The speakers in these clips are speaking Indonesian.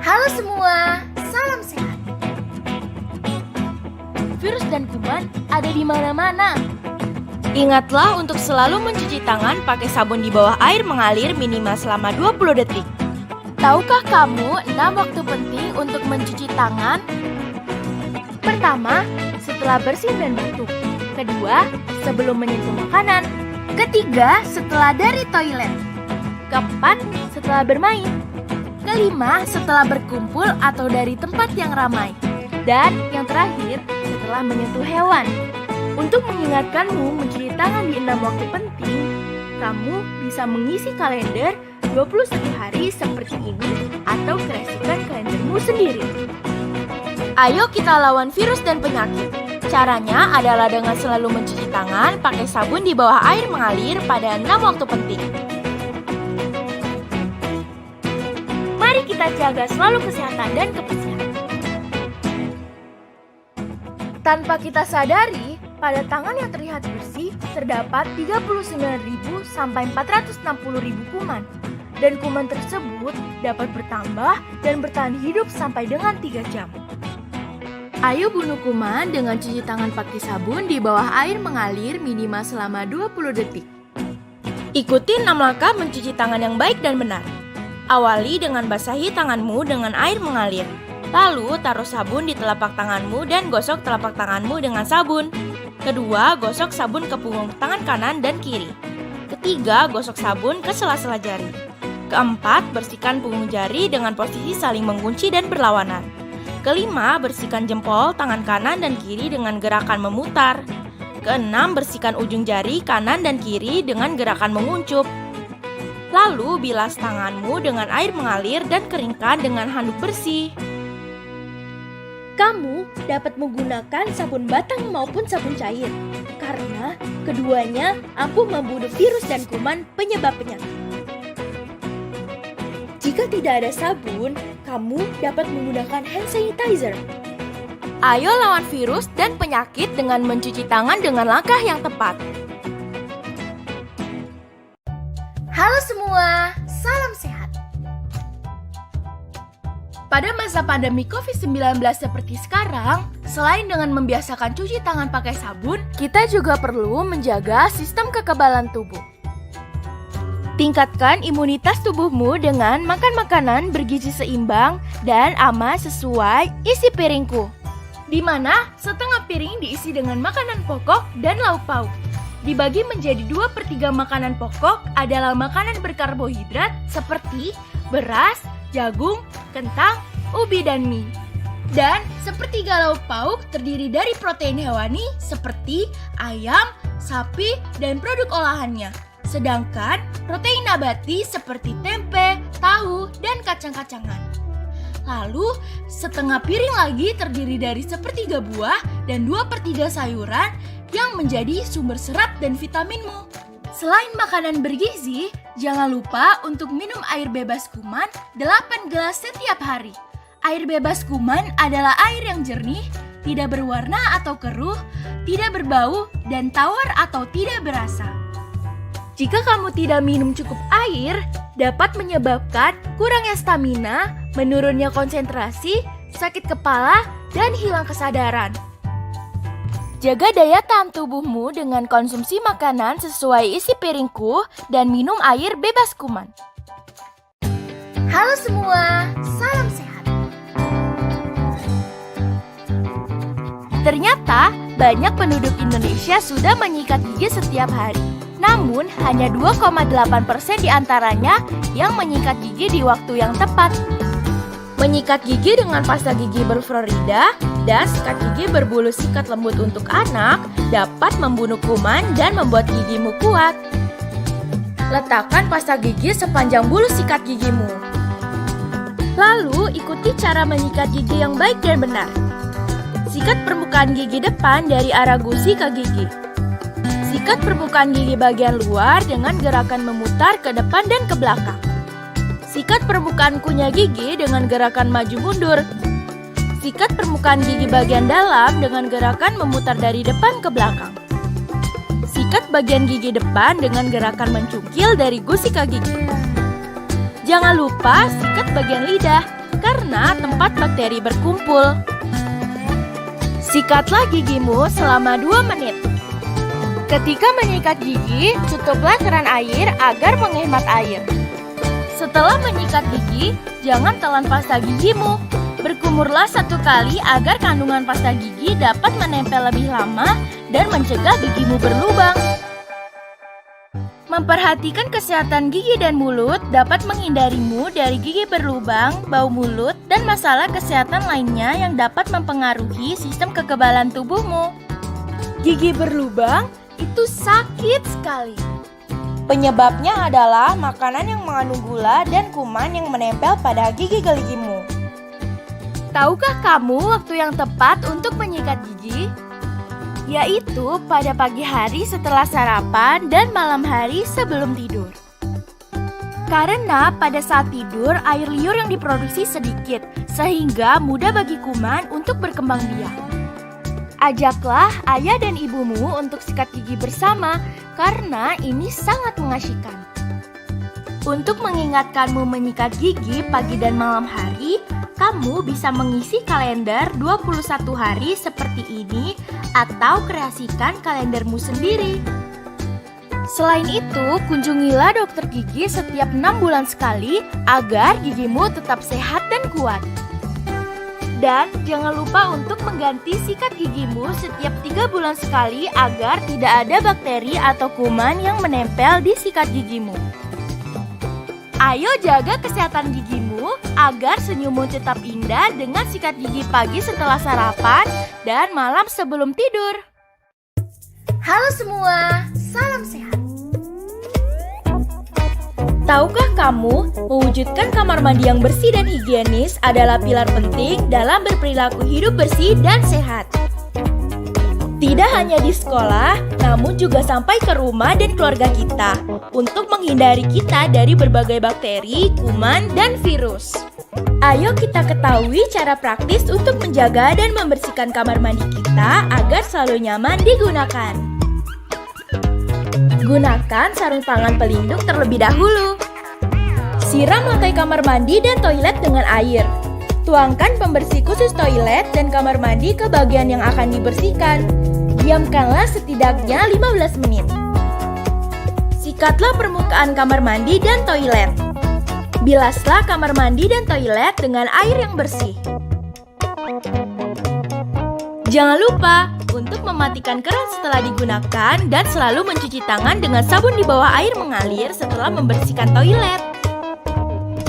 Halo semua, salam sehat. Virus dan kuman ada di mana-mana. Ingatlah untuk selalu mencuci tangan pakai sabun di bawah air mengalir minimal selama 20 detik. Tahukah kamu 6 waktu penting untuk mencuci tangan? Pertama, setelah bersin dan batuk. Kedua, sebelum menyentuh makanan. Ketiga, setelah dari toilet. Keempat, setelah bermain. Kelima, setelah berkumpul atau dari tempat yang ramai. Dan yang terakhir, setelah menyentuh hewan. Untuk mengingatkanmu mencuci tangan di 6 waktu penting, kamu bisa mengisi kalender 21 hari seperti ini atau kreasikan kalendermu sendiri. Ayo kita lawan virus dan penyakit. Caranya adalah dengan selalu mencuci tangan pakai sabun di bawah air mengalir pada 6 waktu penting. Mari kita jaga selalu kesehatan dan kebersihan. Tanpa kita sadari, pada tangan yang terlihat bersih terdapat 39.000 sampai 460.000 kuman. Dan kuman tersebut dapat bertambah dan bertahan hidup sampai dengan 3 jam. Ayo bunuh kuman dengan cuci tangan pakai sabun di bawah air mengalir minimal selama 20 detik. Ikuti 6 langkah mencuci tangan yang baik dan benar. Awali dengan basahi tanganmu dengan air mengalir. Lalu taruh sabun di telapak tanganmu dan gosok telapak tanganmu dengan sabun. Kedua, gosok sabun ke punggung tangan kanan dan kiri. Ketiga, gosok sabun ke sela-sela jari. Keempat, bersihkan punggung jari dengan posisi saling mengunci dan berlawanan. Kelima, bersihkan jempol tangan kanan dan kiri dengan gerakan memutar. Keenam, bersihkan ujung jari kanan dan kiri dengan gerakan menguncup. Lalu, bilas tanganmu dengan air mengalir dan keringkan dengan handuk bersih. Kamu dapat menggunakan sabun batang maupun sabun cair, karena keduanya ampuh membunuh virus dan kuman penyebab penyakit. Jika tidak ada sabun, kamu dapat menggunakan hand sanitizer. Ayo lawan virus dan penyakit dengan mencuci tangan dengan langkah yang tepat. Halo semua, salam sehat. Pada masa pandemi COVID-19 seperti sekarang, selain dengan membiasakan cuci tangan pakai sabun, kita juga perlu menjaga sistem kekebalan tubuh. Tingkatkan imunitas tubuhmu dengan makan makanan bergizi seimbang dan aman sesuai isi piringku, di mana setengah piring diisi dengan makanan pokok dan lauk pauk. Dibagi menjadi 2/3 makanan pokok adalah makanan berkarbohidrat seperti beras, jagung, kentang, ubi, dan mie. Dan sepertiga lauk pauk terdiri dari protein hewani seperti ayam, sapi, dan produk olahannya. Sedangkan protein nabati seperti tempe, tahu, dan kacang-kacangan. Lalu setengah piring lagi terdiri dari sepertiga buah dan 2/3 sayuran yang menjadi sumber serat dan vitaminmu. Selain makanan bergizi, jangan lupa untuk minum air bebas kuman 8 gelas setiap hari. Air bebas kuman adalah air yang jernih, tidak berwarna atau keruh, tidak berbau, dan tawar atau tidak berasa. Jika kamu tidak minum cukup air, dapat menyebabkan kurangnya stamina, menurunnya konsentrasi, sakit kepala, dan hilang kesadaran. Jaga daya tahan tubuhmu dengan konsumsi makanan sesuai isi piringku dan minum air bebas kuman. Halo semua, salam sehat. Ternyata banyak penduduk Indonesia sudah menyikat gigi setiap hari. Namun hanya 2,8% diantaranya yang menyikat gigi di waktu yang tepat. Menyikat gigi dengan pasta gigi berfluorida dan sikat gigi berbulu sikat lembut untuk anak dapat membunuh kuman dan membuat gigimu kuat. Letakkan pasta gigi sepanjang bulu sikat gigimu. Lalu ikuti cara menyikat gigi yang baik dan benar. Sikat permukaan gigi depan dari arah gusi ke gigi. Sikat permukaan gigi bagian luar dengan gerakan memutar ke depan dan ke belakang. Sikat permukaan kunyah gigi dengan gerakan maju mundur. Sikat permukaan gigi bagian dalam dengan gerakan memutar dari depan ke belakang. Sikat bagian gigi depan dengan gerakan mencungkil dari gusi ke gigi. Jangan lupa sikat bagian lidah. karena tempat bakteri berkumpul. Sikatlah gigimu selama 2 menit. Ketika menyikat gigi, tutuplah keran air agar menghemat air. Setelah menyikat gigi, jangan telan pasta gigimu. Berkumurlah 1 kali agar kandungan pasta gigi dapat menempel lebih lama dan mencegah gigimu berlubang. Memperhatikan kesehatan gigi dan mulut dapat menghindarimu dari gigi berlubang, bau mulut, dan masalah kesehatan lainnya yang dapat mempengaruhi sistem kekebalan tubuhmu. Gigi berlubang itu sakit sekali. Penyebabnya adalah makanan yang mengandung gula dan kuman yang menempel pada gigi geligimu. Tahukah kamu waktu yang tepat untuk menyikat gigi? Yaitu pada pagi hari setelah sarapan dan malam hari sebelum tidur. Karena pada saat tidur, air liur yang diproduksi sedikit, sehingga mudah bagi kuman untuk berkembang biak. Ajaklah ayah dan ibumu untuk sikat gigi bersama, karena ini sangat mengasyikkan. Untuk mengingatkanmu menyikat gigi pagi dan malam hari, kamu bisa mengisi kalender 21 hari seperti ini atau kreasikan kalendermu sendiri. Selain itu, kunjungilah dokter gigi setiap 6 bulan sekali agar gigimu tetap sehat dan kuat. Dan jangan lupa untuk mengganti sikat gigimu setiap 3 bulan sekali agar tidak ada bakteri atau kuman yang menempel di sikat gigimu. Ayo jaga kesehatan gigimu agar senyummu tetap indah dengan sikat gigi pagi setelah sarapan dan malam sebelum tidur. Halo semua, salam sehat. Tahukah kamu, mewujudkan kamar mandi yang bersih dan higienis adalah pilar penting dalam berperilaku hidup bersih dan sehat. Tidak hanya di sekolah, namun juga sampai ke rumah dan keluarga kita untuk menghindari kita dari berbagai bakteri, kuman, dan virus. Ayo kita ketahui cara praktis untuk menjaga dan membersihkan kamar mandi kita agar selalu nyaman digunakan. Gunakan sarung tangan pelindung terlebih dahulu. Siram lantai kamar mandi dan toilet dengan air. Tuangkan pembersih khusus toilet dan kamar mandi ke bagian yang akan dibersihkan. Diamkanlah setidaknya 15 menit. Sikatlah permukaan kamar mandi dan toilet. Bilaslah kamar mandi dan toilet dengan air yang bersih. Jangan lupa untuk mematikan keran setelah digunakan dan selalu mencuci tangan dengan sabun di bawah air mengalir setelah membersihkan toilet.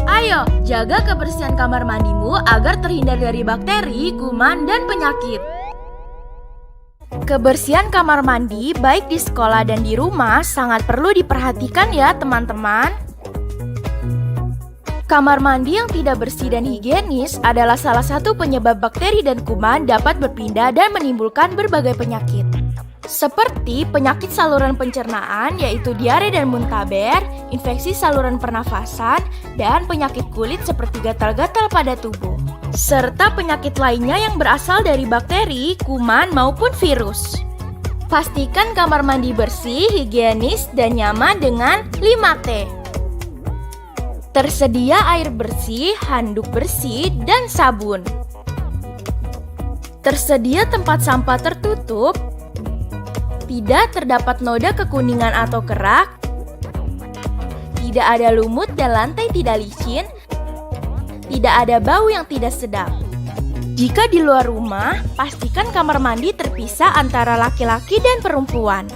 Ayo, jaga kebersihan kamar mandimu agar terhindar dari bakteri, kuman, dan penyakit. Kebersihan kamar mandi baik di sekolah dan di rumah sangat perlu diperhatikan ya teman-teman. Kamar mandi yang tidak bersih dan higienis adalah salah satu penyebab bakteri dan kuman dapat berpindah dan menimbulkan berbagai penyakit. Seperti penyakit saluran pencernaan yaitu diare dan muntaber, infeksi saluran pernafasan, dan penyakit kulit seperti gatal-gatal pada tubuh. Serta penyakit lainnya yang berasal dari bakteri, kuman, maupun virus. Pastikan kamar mandi bersih, higienis, dan nyaman dengan 5T. Tersedia air bersih, handuk bersih, dan sabun. Tersedia tempat sampah tertutup. Tidak terdapat noda kekuningan atau kerak. Tidak ada lumut dan lantai tidak licin. Tidak ada bau yang tidak sedap. Jika di luar rumah, pastikan kamar mandi terpisah antara laki-laki dan perempuan.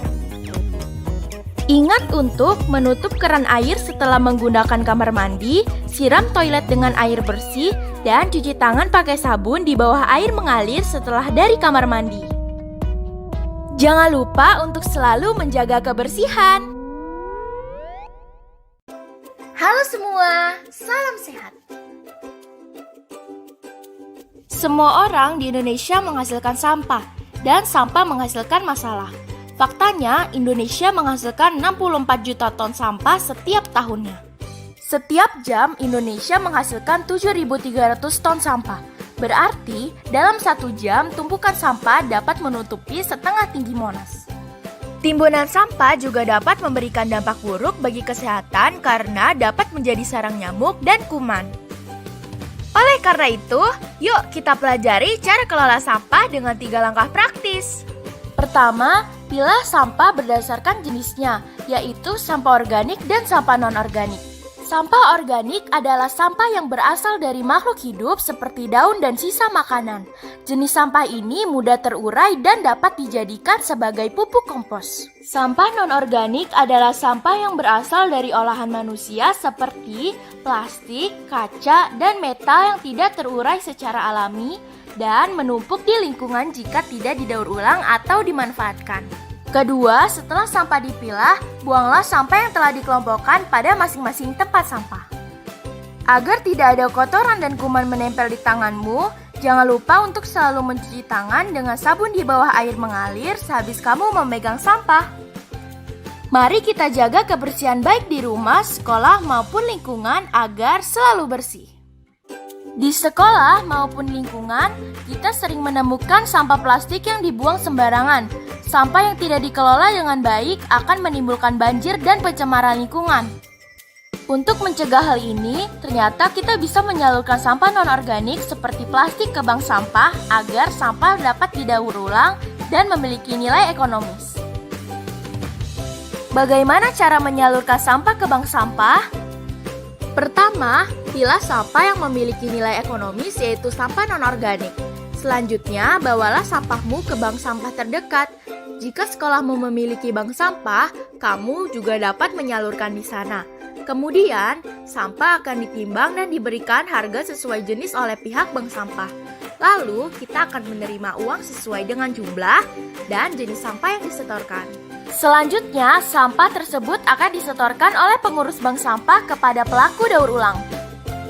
Ingat untuk menutup keran air setelah menggunakan kamar mandi, siram toilet dengan air bersih, dan cuci tangan pakai sabun di bawah air mengalir setelah dari kamar mandi. Jangan lupa untuk selalu menjaga kebersihan. Halo semua, salam sehat. Semua orang di Indonesia menghasilkan sampah, dan sampah menghasilkan masalah. Faktanya, Indonesia menghasilkan 64 juta ton sampah setiap tahunnya. Setiap jam, Indonesia menghasilkan 7.300 ton sampah. Berarti, dalam 1 jam, tumpukan sampah dapat menutupi setengah tinggi Monas. Timbunan sampah juga dapat memberikan dampak buruk bagi kesehatan karena dapat menjadi sarang nyamuk dan kuman. Oleh karena itu, yuk kita pelajari cara kelola sampah dengan 3 langkah praktis. Pertama, pilah sampah berdasarkan jenisnya, yaitu sampah organik dan sampah non-organik. Sampah organik adalah sampah yang berasal dari makhluk hidup seperti daun dan sisa makanan. Jenis sampah ini mudah terurai dan dapat dijadikan sebagai pupuk kompos. Sampah non-organik adalah sampah yang berasal dari olahan manusia seperti plastik, kaca, dan metal yang tidak terurai secara alami dan menumpuk di lingkungan jika tidak didaur ulang atau dimanfaatkan. Kedua, setelah sampah dipilah, buanglah sampah yang telah dikelompokkan pada masing-masing tempat sampah. Agar tidak ada kotoran dan kuman menempel di tanganmu, jangan lupa untuk selalu mencuci tangan dengan sabun di bawah air mengalir sehabis kamu memegang sampah. Mari kita jaga kebersihan baik di rumah, sekolah, maupun lingkungan agar selalu bersih. Di sekolah maupun lingkungan, kita sering menemukan sampah plastik yang dibuang sembarangan. Sampah yang tidak dikelola dengan baik akan menimbulkan banjir dan pencemaran lingkungan. Untuk mencegah hal ini, ternyata kita bisa menyalurkan sampah non-organik seperti plastik ke bank sampah agar sampah dapat didaur ulang dan memiliki nilai ekonomis. Bagaimana cara menyalurkan sampah ke bank sampah? Pertama, pilah sampah yang memiliki nilai ekonomis yaitu sampah non-organik. Selanjutnya, bawalah sampahmu ke bank sampah terdekat. Jika sekolahmu memiliki bank sampah, kamu juga dapat menyalurkan di sana. Kemudian, sampah akan ditimbang dan diberikan harga sesuai jenis oleh pihak bank sampah. Lalu, kita akan menerima uang sesuai dengan jumlah dan jenis sampah yang disetorkan. Selanjutnya, sampah tersebut akan disetorkan oleh pengurus bank sampah kepada pelaku daur ulang.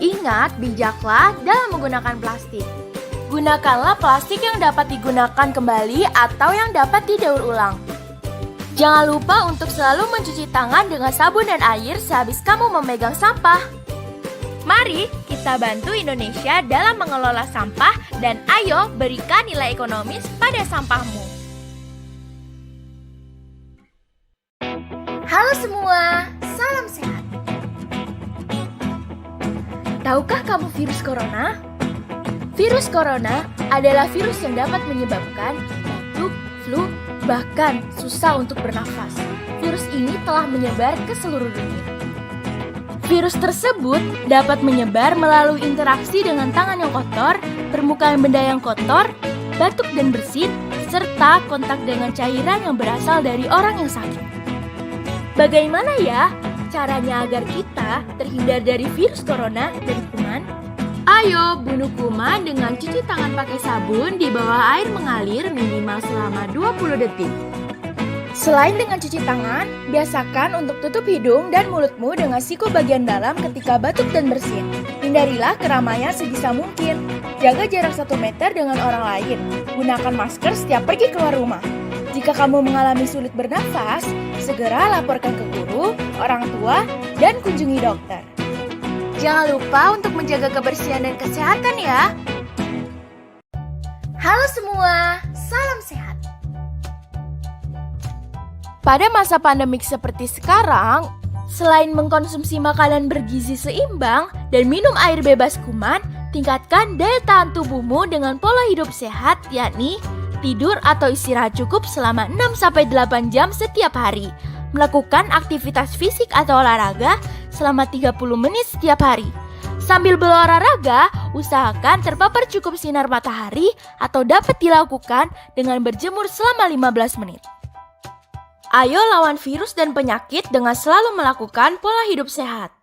Ingat, bijaklah dalam menggunakan plastik. Gunakanlah plastik yang dapat digunakan kembali atau yang dapat didaur ulang. Jangan lupa untuk selalu mencuci tangan dengan sabun dan air sehabis kamu memegang sampah. Mari kita bantu Indonesia dalam mengelola sampah dan ayo berikan nilai ekonomis pada sampahmu. Halo semua, salam sehat. Tahukah kamu virus corona? Virus corona adalah virus yang dapat menyebabkan batuk, flu, bahkan susah untuk bernafas. Virus ini telah menyebar ke seluruh dunia. Virus tersebut dapat menyebar melalui interaksi dengan tangan yang kotor, permukaan benda yang kotor, batuk dan bersin, serta kontak dengan cairan yang berasal dari orang yang sakit. Bagaimana ya caranya agar kita terhindar dari virus corona dan kuman? Ayo bunuh kuman dengan cuci tangan pakai sabun di bawah air mengalir minimal selama 20 detik. Selain dengan cuci tangan, biasakan untuk tutup hidung dan mulutmu dengan siku bagian dalam ketika batuk dan bersin. Hindarilah keramaian sebisa mungkin. Jaga jarak 1 meter dengan orang lain. Gunakan masker setiap pergi keluar rumah. Jika kamu mengalami sulit bernafas, segera laporkan ke guru, orang tua, dan kunjungi dokter. Jangan lupa untuk menjaga kebersihan dan kesehatan ya. Halo semua, salam sehat. Pada masa pandemik seperti sekarang, selain mengkonsumsi makanan bergizi seimbang dan minum air bebas kuman, tingkatkan daya tahan tubuhmu dengan pola hidup sehat, yakni tidur atau istirahat cukup selama 6-8 jam setiap hari. Melakukan aktivitas fisik atau olahraga selama 30 menit setiap hari. Sambil berolahraga, usahakan terpapar cukup sinar matahari atau dapat dilakukan dengan berjemur selama 15 menit. Ayo lawan virus dan penyakit dengan selalu melakukan pola hidup sehat.